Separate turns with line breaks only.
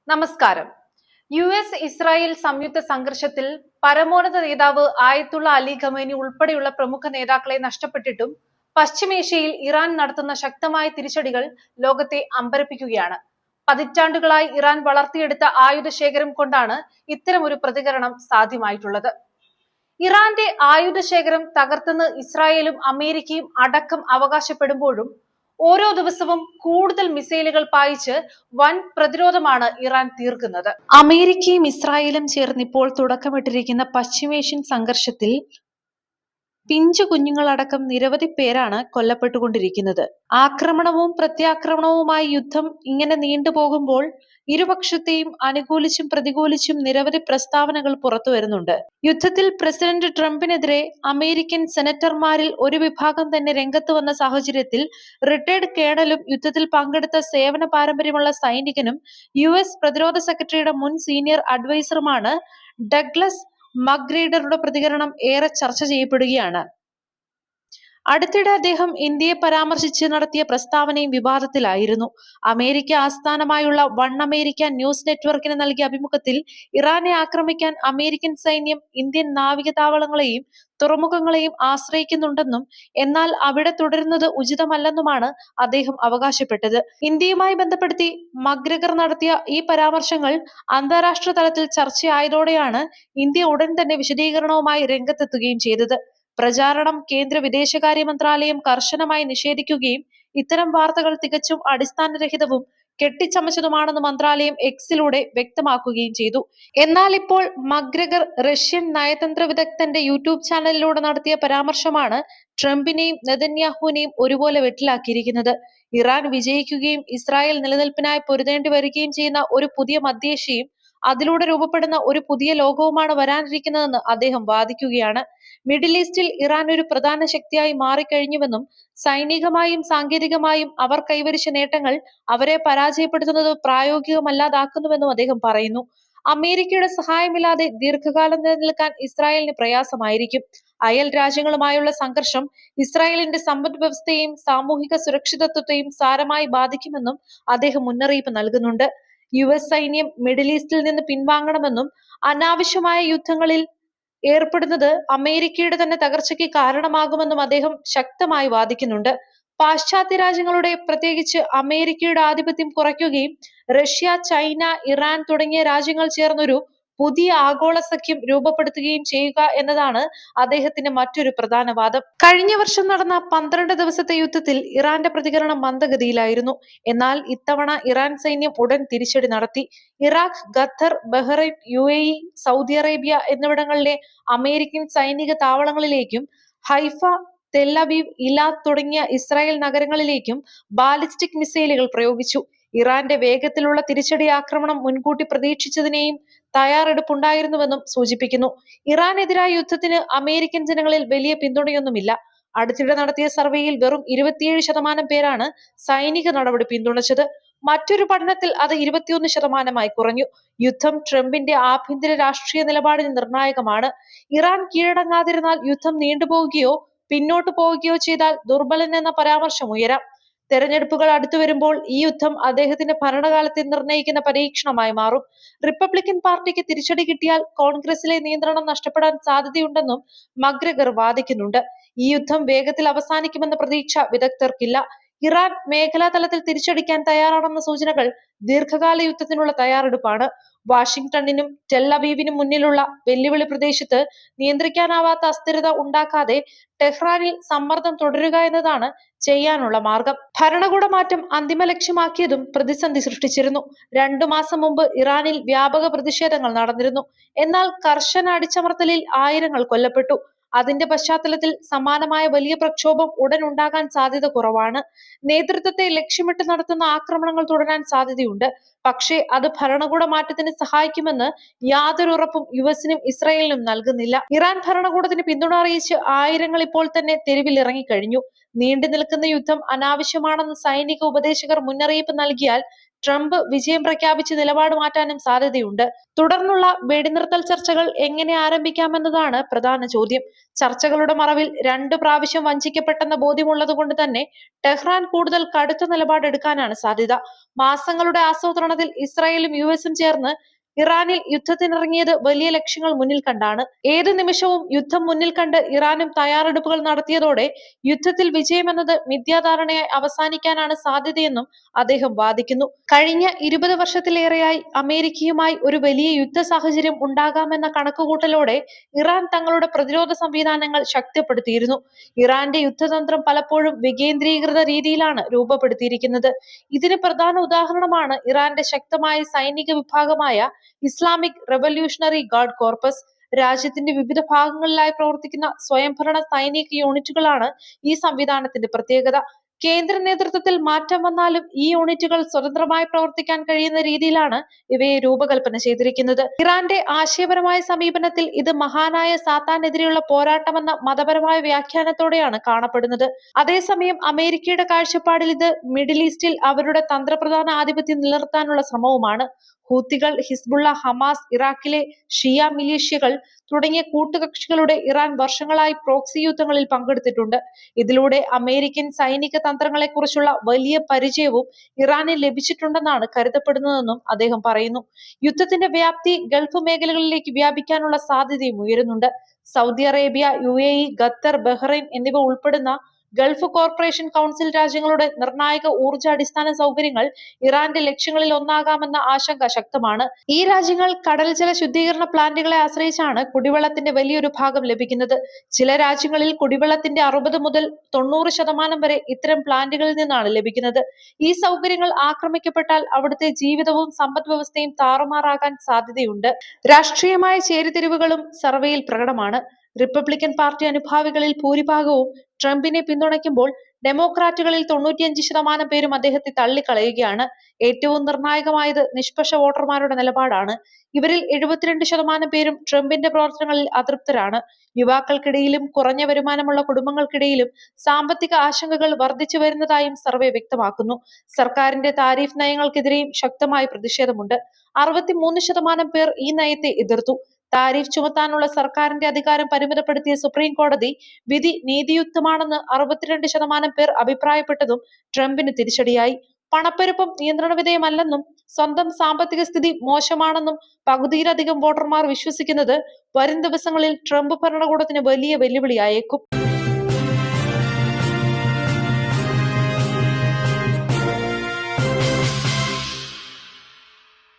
നമസ്കാരം. US-ഇസ്രായേൽ സംയുക്ത സംഘർഷത്തിൽ പരമോന്നത നേതാവ് ആയത്തുള്ള അലി ഖമേനി ഉൾപ്പെടെയുള്ള പ്രമുഖ നേതാക്കളെ നഷ്ടപ്പെട്ടിട്ടും പശ്ചിമേഷ്യയിൽ ഇറാൻ നടത്തുന്ന ശക്തമായ തിരിച്ചടികൾ ലോകത്തെ അമ്പരപ്പിക്കുകയാണ്. പതിറ്റാണ്ടുകളായി ഇറാൻ വളർത്തിയെടുത്ത ആയുധശേഖരം കൊണ്ടാണ് ഇത്തരമൊരു പ്രതികരണം സാധ്യമായിട്ടുള്ളത്. ഇറാന്റെ ആയുധശേഖരം തകർത്തെന്ന് ഇസ്രായേലും അമേരിക്കയും അടക്കം അവകാശപ്പെടുമ്പോഴും ഓരോ ദിവസവും കൂടുതൽ മിസൈലുകൾ പായിച്ച് വൻ പ്രതിരോധമാണ് ഇറാൻ തീർക്കുന്നത്. അമേരിക്കയും ഇസ്രായേലും ചേർന്ന് ഇപ്പോൾ തുടക്കമിട്ടിരിക്കുന്ന പശ്ചിമേഷ്യൻ സംഘർഷത്തിൽ പിഞ്ചു കുഞ്ഞുങ്ങളടക്കം നിരവധി പേരാണ് കൊല്ലപ്പെട്ടുകൊണ്ടിരിക്കുന്നത്. ആക്രമണവും പ്രത്യാക്രമണവുമായി യുദ്ധം ഇങ്ങനെ നീണ്ടുപോകുമ്പോൾ ഇരുപക്ഷത്തെയും അനുകൂലിച്ചും പ്രതികൂലിച്ചും നിരവധി പ്രസ്താവനകൾ പുറത്തു വരുന്നുണ്ട്. യുദ്ധത്തിൽ പ്രസിഡന്റ് ട്രംപിനെതിരെ അമേരിക്കൻ സെനറ്റർമാരിൽ ഒരു വിഭാഗം തന്നെ രംഗത്ത് വന്ന സാഹചര്യത്തിൽ റിട്ടയർഡ് കേണലും യുദ്ധത്തിൽ പങ്കെടുത്ത സേവന പാരമ്പര്യമുള്ള സൈനികനും US പ്രതിരോധ സെക്രട്ടറിയുടെ മുൻ സീനിയർ അഡ്വൈസറുമാണ് ഡഗ്ലസ് മക്ഗ്രേഗറുടെ പ്രതികരണം ഏറെ ചർച്ച ചെയ്യപ്പെടുകയാണ്. അടുത്തിടെ അദ്ദേഹം ഇന്ത്യയെ പരാമർശിച്ച് നടത്തിയ പ്രസ്താവനയും വിവാദത്തിലായിരുന്നു. അമേരിക്ക ആസ്ഥാനമായുള്ള വൺ അമേരിക്ക ന്യൂസ് നെറ്റ്വർക്കിന് നൽകിയ അഭിമുഖത്തിൽ ഇറാനെ ആക്രമിക്കാൻ അമേരിക്കൻ സൈന്യം ഇന്ത്യൻ നാവിക താവളങ്ങളെയും തുറമുഖങ്ങളെയും ആശ്രയിക്കുന്നുണ്ടെന്നും എന്നാൽ അവിടെ തുടരുന്നത് ഉചിതമല്ലെന്നുമാണ് അദ്ദേഹം അവകാശപ്പെട്ടത്. ഇന്ത്യയുമായി ബന്ധപ്പെടുത്തി മക്ഗ്രഗർ നടത്തിയ ഈ പരാമർശങ്ങൾ അന്താരാഷ്ട്ര തലത്തിൽ ചർച്ചയായതോടെയാണ് ഇന്ത്യ ഉടൻ തന്നെ വിശദീകരണവുമായി രംഗത്തെത്തുകയും ചെയ്തത്. പ്രചാരണം കേന്ദ്ര വിദേശകാര്യ മന്ത്രാലയം കർശനമായി നിഷേധിക്കുകയും ഇത്തരം വാർത്തകൾ തികച്ചും അടിസ്ഥാനരഹിതവും കെട്ടിച്ചമച്ചതുമാണെന്ന് മന്ത്രാലയം എക്സിലൂടെ വ്യക്തമാക്കുകയും ചെയ്തു. എന്നാൽ ഇപ്പോൾ മക്ഗ്രഗർ റഷ്യൻ നയതന്ത്ര വിദഗ്ധന്റെ യൂട്യൂബ് ചാനലിലൂടെ നടത്തിയ പരാമർശമാണ് ട്രംപിനെയും നെതന്യാഹുവിനെയും ഒരുപോലെ വെട്ടിലാക്കിയിരിക്കുന്നത്. ഇറാൻ വിജയിക്കുകയും ഇസ്രായേൽ നിലനിൽപ്പിനായി പൊരുതേണ്ടി വരികയും ചെയ്യുന്ന ഒരു പുതിയ മധ്യേഷ്യയും അതിലൂടെ രൂപപ്പെടുന്ന ഒരു പുതിയ ലോകവുമാണ് വരാനിരിക്കുന്നതെന്ന് അദ്ദേഹം വാദിക്കുകയാണ്. മിഡിൽ ഈസ്റ്റിൽ ഇറാൻ ഒരു പ്രധാന ശക്തിയായി മാറിക്കഴിഞ്ഞുവെന്നും സൈനികമായും സാങ്കേതികമായും അവർ കൈവരിച്ച നേട്ടങ്ങൾ അവരെ പരാജയപ്പെടുത്തുന്നത് പ്രായോഗികമല്ലാതാക്കുന്നുവെന്നും അദ്ദേഹം പറയുന്നു. അമേരിക്കയുടെ സഹായമില്ലാതെ ദീർഘകാലം നിലനിൽക്കാൻ ഇസ്രായേലിന് പ്രയാസമായിരിക്കും. അയൽ രാജ്യങ്ങളുമായുള്ള സംഘർഷം ഇസ്രായേലിന്റെ സമ്പദ് വ്യവസ്ഥയെയും സാമൂഹിക സുരക്ഷിതത്വത്തെയും സാരമായി ബാധിക്കുമെന്നും അദ്ദേഹം മുന്നറിയിപ്പ് നൽകുന്നുണ്ട്. US സൈന്യം മിഡിൽ ഈസ്റ്റിൽ നിന്ന് പിൻവാങ്ങണമെന്നും അനാവശ്യമായ യുദ്ധങ്ങളിൽ ഏർപ്പെടുന്നത് അമേരിക്കയുടെ തന്നെ തകർച്ചയ്ക്ക് കാരണമാകുമെന്നും അദ്ദേഹം ശക്തമായി വാദിക്കുന്നുണ്ട്. പാശ്ചാത്യ രാജ്യങ്ങളുടെ പ്രത്യേകിച്ച് അമേരിക്കയുടെ ആധിപത്യം കുറയ്ക്കുകയും റഷ്യ, ചൈന, ഇറാൻ തുടങ്ങിയ രാജ്യങ്ങൾ ചേർന്നൊരു പുതിയ ആഗോള സഖ്യം രൂപപ്പെടുത്തുകയും ചെയ്യുക എന്നതാണ് അദ്ദേഹത്തിന്റെ മറ്റൊരു പ്രധാന വാദം. കഴിഞ്ഞ വർഷം നടന്ന 12 ദിവസത്തെ യുദ്ധത്തിൽ ഇറാന്റെ പ്രതികരണം മന്ദഗതിയിലായിരുന്നു. എന്നാൽ ഇത്തവണ ഇറാൻ സൈന്യം ഉടൻ തിരിച്ചടി നടത്തി. Iraq, Qatar, Bahrain, UAE, Saudi Arabia എന്നിവിടങ്ങളിലെ അമേരിക്കൻ സൈനിക താവളങ്ങളിലേക്കും ഹൈഫ, തെല്ലവീവ്, ഇലാത്ത് തുടങ്ങിയ ഇസ്രായേൽ നഗരങ്ങളിലേക്കും ബാലിസ്റ്റിക് മിസൈലുകൾ പ്രയോഗിച്ചു. ഇറാന്റെ വേഗത്തിലുള്ള തിരിച്ചടി ആക്രമണം മുൻകൂട്ടി പ്രതീക്ഷിച്ചതിനെയും തയ്യാറെടുപ്പുണ്ടായിരുന്നുവെന്നും സൂചിപ്പിക്കുന്നു. ഇറാനെതിരായ യുദ്ധത്തിന് അമേരിക്കൻ ജനങ്ങളിൽ വലിയ പിന്തുണയൊന്നുമില്ല. അടുത്തിടെ നടത്തിയ സർവേയിൽ വെറും 27% പേരാണ് സൈനിക നടപടി പിന്തുണച്ചത്. മറ്റൊരു പഠനത്തിൽ അത് 21% കുറഞ്ഞു. യുദ്ധം ട്രംപിന്റെ ആഭ്യന്തര രാഷ്ട്രീയ നിലപാടിന് നിർണായകമാണ്. ഇറാൻ കീഴടങ്ങാതിരുന്നാൽ യുദ്ധം നീണ്ടുപോവുകയോ പിന്നോട്ടു പോവുകയോ ചെയ്താൽ ദുർബലൻ എന്ന പരാമർശം ഉയരാം. തെരഞ്ഞെടുപ്പുകൾ അടുത്തു വരുമ്പോൾ ഈ യുദ്ധം അദ്ദേഹത്തിന്റെ ഭരണകാലത്തെ നിർണ്ണയിക്കുന്ന പരീക്ഷണമായി മാറും. റിപ്പബ്ലിക്കൻ പാർട്ടിക്ക് തിരിച്ചടി കിട്ടിയാൽ കോൺഗ്രസിലെ നിയന്ത്രണം നഷ്ടപ്പെടാൻ സാധ്യതയുണ്ടെന്നും മക്ഗ്രഗർ വാദിക്കുന്നുണ്ട്. ഈ യുദ്ധം വേഗത്തിൽ അവസാനിക്കുമെന്ന പ്രതീക്ഷ വിദഗ്ധർക്കില്ല. ഇറാൻ മേഖലാ തലത്തിൽ തിരിച്ചടിക്കാൻ തയ്യാറാണെന്ന സൂചനകൾ ദീർഘകാല യുദ്ധത്തിനുള്ള തയ്യാറെടുപ്പാണ്. വാഷിംഗ്ടണിനും ടെൽ-അവീവിനും മുന്നിലുള്ള വെല്ലുവിളി പ്രദേശത്ത് നിയന്ത്രിക്കാനാവാത്ത അസ്ഥിരത ഉണ്ടാക്കാതെ ടെഹ്റാനിൽ സമ്മർദ്ദം തുടരുക എന്നതാണ് ചെയ്യാനുള്ള മാർഗം. ഭരണകൂട മാറ്റം അന്തിമ ലക്ഷ്യമാക്കിയതും പ്രതിസന്ധി സൃഷ്ടിച്ചിരുന്നു. 2 മാസം മുമ്പ് ഇറാനിൽ വ്യാപക പ്രതിഷേധങ്ങൾ നടന്നിരുന്നു. എന്നാൽ കർശന അടിച്ചമർത്തലിൽ ആയിരങ്ങൾ കൊല്ലപ്പെട്ടു. അതിന്റെ പശ്ചാത്തലത്തിൽ സമാനമായ വലിയ പ്രക്ഷോഭം ഉടൻ ഉണ്ടാകാൻ സാധ്യത കുറവാണ്. നേതൃത്വത്തെ ലക്ഷ്യമിട്ട് നടത്തുന്ന ആക്രമണങ്ങൾ തുടരാൻ സാധ്യതയുണ്ട്. പക്ഷേ അത് ഭരണകൂട മാറ്റത്തിന് സഹായിക്കുമെന്ന് യാതൊരു ഉറപ്പും US-നും ഇസ്രായേലിനും നൽകുന്നില്ല. ഇറാൻ ഭരണകൂടത്തിന് പിന്തുണ അറിയിച്ച് ആയിരങ്ങൾ ഇപ്പോൾ തന്നെ തെരുവിൽ ഇറങ്ങിക്കഴിഞ്ഞു. നീണ്ടു നിൽക്കുന്ന യുദ്ധം അനാവശ്യമാണെന്ന് സൈനിക ഉപദേശകർ മുന്നറിയിപ്പ് നൽകിയാൽ ട്രംപ് വിജയം പ്രഖ്യാപിച്ച് നിലപാട് മാറ്റാനും സാധ്യതയുണ്ട്. തുടർന്നുള്ള വെടിനിർത്തൽ ചർച്ചകൾ എങ്ങനെ ആരംഭിക്കാമെന്നതാണ് പ്രധാന ചോദ്യം. ചർച്ചകളുടെ മറവിൽ 2 പ്രാവശ്യം വഞ്ചിക്കപ്പെട്ടെന്ന ബോധ്യമുള്ളതുകൊണ്ട് തന്നെ ടെഹ്റാൻ കൂടുതൽ കടുത്ത നിലപാടെടുക്കാനാണ് സാധ്യത. മാസങ്ങളുടെ ആസൂത്രണത്തിൽ ഇസ്രായേലും യുഎസും ചേർന്ന് ഇറാനിൽ യുദ്ധത്തിനിറങ്ങിയത് വലിയ ലക്ഷ്യങ്ങൾ മുന്നിൽ കണ്ടാണ്. ഏതു നിമിഷവും യുദ്ധം മുന്നിൽ കണ്ട് ഇറാനും തയ്യാറെടുപ്പുകൾ നടത്തിയതോടെ യുദ്ധത്തിൽ വിജയമെന്നത് മിഥ്യാധാരണയായി അവസാനിക്കാനാണ് സാധ്യതയെന്നും അദ്ദേഹം വാദിക്കുന്നു. കഴിഞ്ഞ 20 വർഷത്തിലേറെയായി അമേരിക്കയുമായി ഒരു വലിയ യുദ്ധ സാഹചര്യം ഉണ്ടാകാമെന്ന കണക്കുകൂട്ടലോടെ ഇറാൻ തങ്ങളുടെ പ്രതിരോധ സംവിധാനങ്ങൾ ശക്തിപ്പെടുത്തിയിരുന്നു. ഇറാന്റെ യുദ്ധതന്ത്രം പലപ്പോഴും വികേന്ദ്രീകൃത രീതിയിലാണ് രൂപപ്പെടുത്തിയിരിക്കുന്നത്. ഇതിന് പ്രധാന ഉദാഹരണമാണ് ഇറാന്റെ ശക്തമായ സൈനിക വിഭാഗമായ ഇസ്ലാമിക് റവല്യൂഷണറി ഗാർഡ് കോർപ്പസ്. രാജ്യത്തിന്റെ വിവിധ ഭാഗങ്ങളിലായി പ്രവർത്തിക്കുന്ന സ്വയംഭരണ സൈനിക യൂണിറ്റുകളാണ് ഈ സംവിധാനത്തിന്റെ പ്രത്യേകത. കേന്ദ്ര നേതൃത്വത്തിൽ മാറ്റം വന്നാലും ഈ യൂണിറ്റുകൾ സ്വതന്ത്രമായി പ്രവർത്തിക്കാൻ കഴിയുന്ന രീതിയിലാണ് ഇവയെ രൂപകൽപ്പന ചെയ്തിരിക്കുന്നത്. ഇറാന്റെ ആശയപരമായ സമീപനത്തിൽ ഇത് മഹാനായ സാത്താനെതിരെയുള്ള പോരാട്ടമെന്ന മതപരമായ വ്യാഖ്യാനത്തോടെയാണ് കാണപ്പെടുന്നത്. അതേസമയം അമേരിക്കയുടെ കാഴ്ചപ്പാടിൽ ഇത് മിഡിൽ ഈസ്റ്റിൽ അവരുടെ തന്ത്രപ്രധാന ആധിപത്യം നിലനിർത്താനുള്ള ശ്രമവുമാണ്. ഹൂത്തികൾ, ഹിസ്ബുള്ള, ഹമാസ്, ഇറാഖിലെ ഷിയ മിലീഷ്യകൾ തുടങ്ങിയ കൂട്ടുകക്ഷികളുടെ ഇറാൻ വർഷങ്ങളായി പ്രോക്സി യുദ്ധങ്ങളിൽ പങ്കെടുത്തിട്ടുണ്ട്. ഇതിലൂടെ അമേരിക്കൻ സൈനിക തന്ത്രങ്ങളെക്കുറിച്ചുള്ള വലിയ പരിചയവും ഇറാന് ലഭിച്ചിട്ടുണ്ടെന്നാണ് കരുതപ്പെടുന്നതെന്നും അദ്ദേഹം പറയുന്നു. യുദ്ധത്തിന്റെ വ്യാപ്തി ഗൾഫ് മേഖലകളിലേക്ക് വ്യാപിക്കാനുള്ള സാധ്യതയും ഉയരുന്നുണ്ട്. Saudi Arabia, UAE, Qatar, Bahrain എന്നിവ ഉൾപ്പെടുന്ന ഗൾഫ് കോർപ്പറേഷൻ കൗൺസിൽ രാജ്യങ്ങളുടെ നിർണായക ഊർജ്ജ അടിസ്ഥാന സൗകര്യങ്ങൾ ഇറാന്റെ ലക്ഷ്യങ്ങളിൽ ഒന്നാകാമെന്ന ആശങ്ക ശക്തമാണ്. ഈ രാജ്യങ്ങൾ കടൽ ജല ശുദ്ധീകരണ പ്ലാന്റുകളെ ആശ്രയിച്ചാണ് കുടിവെള്ളത്തിന്റെ വലിയൊരു ഭാഗം ലഭിക്കുന്നത്. ചില രാജ്യങ്ങളിൽ കുടിവെള്ളത്തിന്റെ 60 മുതൽ 90% വരെ ഇത്തരം പ്ലാന്റുകളിൽ നിന്നാണ് ലഭിക്കുന്നത്. ഈ സൗകര്യങ്ങൾ ആക്രമിക്കപ്പെട്ടാൽ അവിടുത്തെ ജീവിതവും സമ്പദ് വ്യവസ്ഥയും താറുമാറാകാൻ സാധ്യതയുണ്ട്. രാഷ്ട്രീയമായ ചേരിതിരിവുകളും സർവേയിൽ പ്രകടമാണ്. റിപ്പബ്ലിക്കൻ പാർട്ടി അനുഭാവികളിൽ ഭൂരിഭാഗവും ട്രംപിനെ പിന്തുണയ്ക്കുമ്പോൾ ഡെമോക്രാറ്റുകളിൽ 95% പേരും അദ്ദേഹത്തെ തള്ളിക്കളയുകയാണ്. ഏറ്റവും നിർണായകമായത് നിഷ്പക്ഷ വോട്ടർമാരുടെ നിലപാടാണ്. ഇവരിൽ 72% പേരും ട്രംപിന്റെ പ്രവർത്തനങ്ങളിൽ അതൃപ്തരാണ്. യുവാക്കൾക്കിടയിലും കുറഞ്ഞ വരുമാനമുള്ള കുടുംബങ്ങൾക്കിടയിലും സാമ്പത്തിക ആശങ്കകൾ വർദ്ധിച്ചു വരുന്നതായും സർവേ വ്യക്തമാക്കുന്നു. സർക്കാരിന്റെ താരിഫ് നയങ്ങൾക്കെതിരെയും ശക്തമായ പ്രതിഷേധമുണ്ട്. 63% പേർ ഈ നയത്തെ എതിർത്തു. താരിഫ് ചുമത്താനുള്ള സർക്കാരിന്റെ അധികാരം പരിമിതപ്പെടുത്തിയ സുപ്രീം കോടതി വിധി നീതിയുക്തമാണെന്ന് 62% പേർ അഭിപ്രായപ്പെട്ടതും ട്രംപിന് തിരിച്ചടിയായി. പണപ്പെരുപ്പം നിയന്ത്രണവിധേയമല്ലെന്നും സ്വന്തം സാമ്പത്തിക സ്ഥിതി മോശമാണെന്നും പകുതിയിലധികം വോട്ടർമാർ വിശ്വസിക്കുന്നത് വരും ദിവസങ്ങളിൽ ട്രംപ് ഭരണകൂടത്തിന് വലിയ വെല്ലുവിളിയായേക്കും.